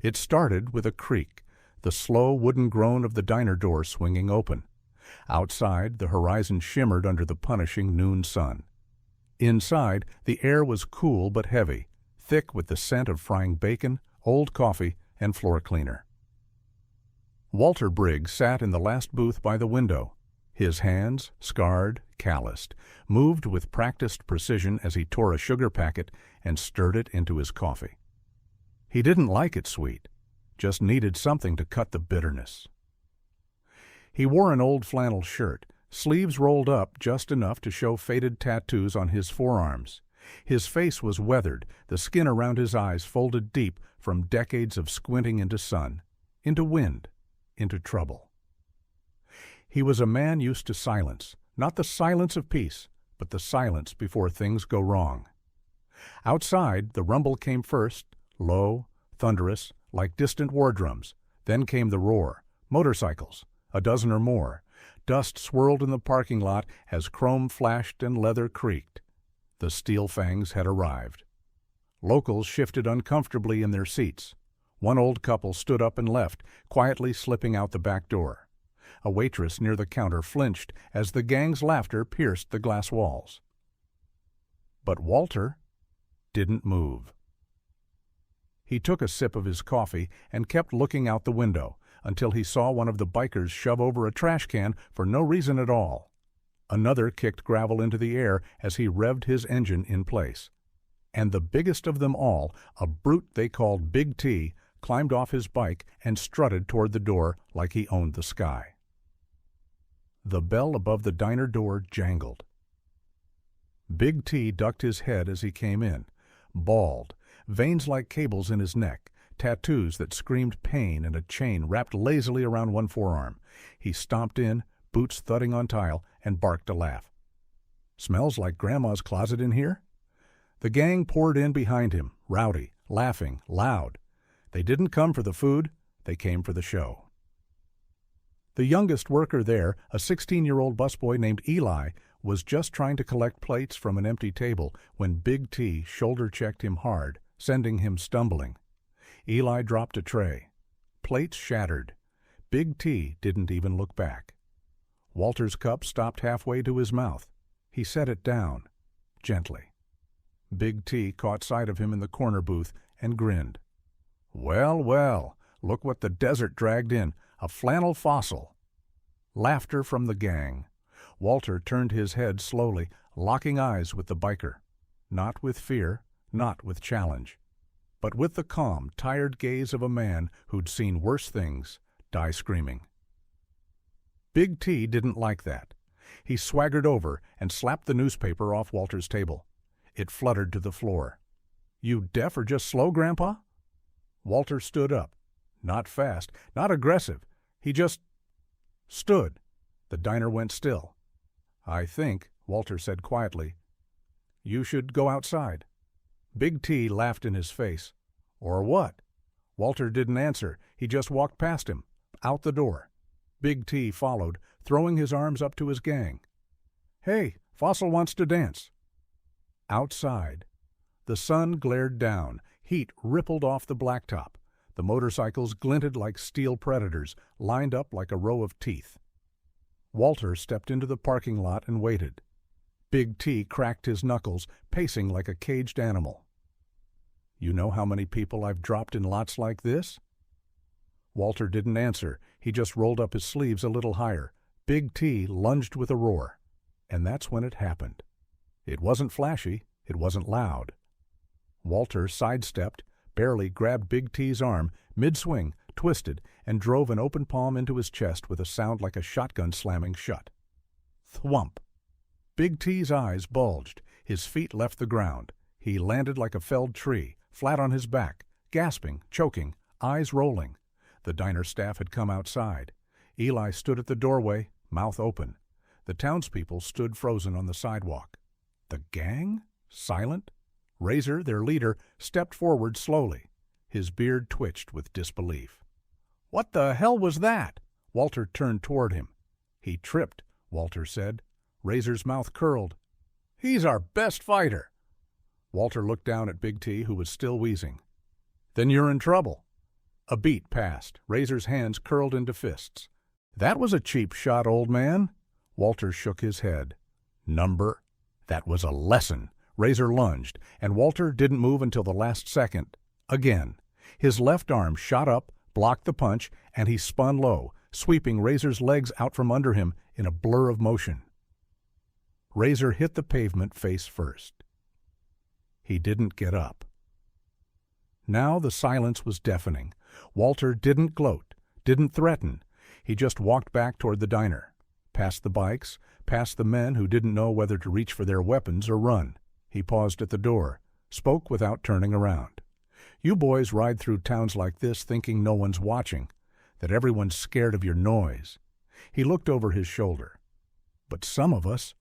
It started with a creak, the slow wooden groan of the diner door swinging open. Outside, the horizon shimmered under the punishing noon sun. Inside, the air was cool but heavy, thick with the scent of frying bacon, old coffee, and floor cleaner. Walter Briggs sat in the last booth by the window. His hands, scarred, calloused, moved with practiced precision as he tore a sugar packet and stirred it into his coffee. He didn't like it sweet, just needed something to cut the bitterness. He wore an old flannel shirt, sleeves rolled up just enough to show faded tattoos on his forearms. His face was weathered, the skin around his eyes folded deep from decades of squinting into sun, into wind, into trouble. He was a man used to silence, not the silence of peace, but the silence before things go wrong. Outside, the rumble came first, low, thunderous, like distant war drums. Then came the roar, motorcycles, a dozen or more. Dust swirled in the parking lot as chrome flashed and leather creaked. The steel fangs had arrived. Locals shifted uncomfortably in their seats. One old couple stood up and left, quietly slipping out the back door. A waitress near the counter flinched as the gang's laughter pierced the glass walls. But Walter didn't move. He took a sip of his coffee and kept looking out the window until he saw one of the bikers shove over a trash can for no reason at all. Another kicked gravel into the air as he revved his engine in place. And the biggest of them all, a brute they called Big T, climbed off his bike and strutted toward the door like he owned the sky. The bell above the diner door jangled. Big T ducked his head as he came in, bald, veins like cables in his neck, tattoos that screamed pain and a chain wrapped lazily around one forearm. He stomped in, boots thudding on tile, and barked a laugh. "Smells like Grandma's closet in here?" The gang poured in behind him, rowdy, laughing, loud. They didn't come for the food, they came for the show. The youngest worker there, a 16-year-old busboy named Eli, was just trying to collect plates from an empty table when Big T shoulder-checked him hard, sending him stumbling. Eli dropped a tray. Plates shattered. Big T didn't even look back. Walter's cup stopped halfway to his mouth. He set it down, gently. Big T caught sight of him in the corner booth and grinned. "Well, well, look what the desert dragged in, a flannel fossil." Laughter from the gang. Walter turned his head slowly, locking eyes with the biker. Not with fear, not with challenge, but with the calm, tired gaze of a man who'd seen worse things die screaming. Big T didn't like that. He swaggered over and slapped the newspaper off Walter's table. It fluttered to the floor. "You deaf or just slow, Grandpa?" Walter stood up. Not fast, not aggressive. He just stood. The diner went still. "I think," Walter said quietly, "you should go outside." Big T laughed in his face. "Or what?" Walter didn't answer. He just walked past him, out the door. Big T followed, throwing his arms up to his gang. "Hey, Fossil wants to dance." Outside. The sun glared down. Heat rippled off the blacktop. The motorcycles glinted like steel predators, lined up like a row of teeth. Walter stepped into the parking lot and waited. Big T cracked his knuckles, pacing like a caged animal. "You know how many people I've dropped in lots like this?" Walter didn't answer. He just rolled up his sleeves a little higher. Big T lunged with a roar. And that's when it happened. It wasn't flashy. It wasn't loud. Walter sidestepped, barely grabbed Big T's arm, mid-swing, twisted, and drove an open palm into his chest with a sound like a shotgun slamming shut. Thwump! Big T's eyes bulged. His feet left the ground. He landed like a felled tree, flat on his back, gasping, choking, eyes rolling. The diner staff had come outside. Eli stood at the doorway, mouth open. The townspeople stood frozen on the sidewalk. The gang? Silent? Razor, their leader, stepped forward slowly. His beard twitched with disbelief. "What the hell was that?" Walter turned toward him. "He tripped," Walter said. Razor's mouth curled. "He's our best fighter." Walter looked down at Big T, who was still wheezing. "Then you're in trouble." A beat passed. Razor's hands curled into fists. "That was a cheap shot, old man." Walter shook his head. "Number." That was a lesson. Razor lunged, and Walter didn't move until the last second. Again. His left arm shot up, blocked the punch, and he spun low, sweeping Razor's legs out from under him in a blur of motion. Razor hit the pavement face first. He didn't get up. Now the silence was deafening. Walter didn't gloat, didn't threaten. He just walked back toward the diner, past the bikes, past the men who didn't know whether to reach for their weapons or run. He paused at the door, spoke without turning around. "You boys ride through towns like this thinking no one's watching, that everyone's scared of your noise." He looked over his shoulder. "But some of us,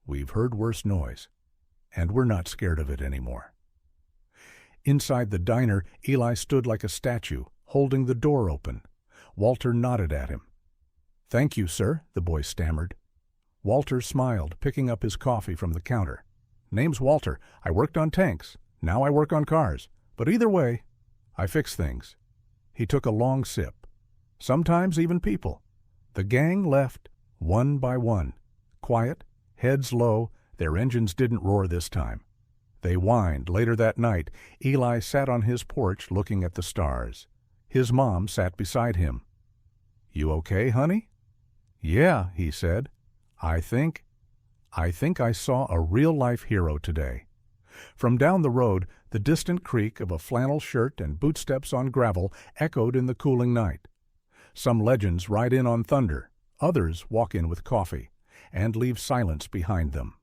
we've heard worse noise, and we're not scared of it anymore." Inside the diner, Eli stood like a statue, holding the door open. Walter nodded at him. "Thank you, sir," the boy stammered. Walter smiled, picking up his coffee from the counter. "Name's Walter. I worked on tanks. Now I work on cars. But either way, I fix things." He took a long sip. "Sometimes even people." The gang left, one by one. Quiet, heads low, their engines didn't roar this time. They whined. Later that night, Eli sat on his porch looking at the stars. His mom sat beside him. "You okay, honey?" "Yeah," he said. I think I saw a real-life hero today." From down the road, the distant creak of a flannel shirt and bootsteps on gravel echoed in the cooling night. Some legends ride in on thunder, others walk in with coffee, and leave silence behind them.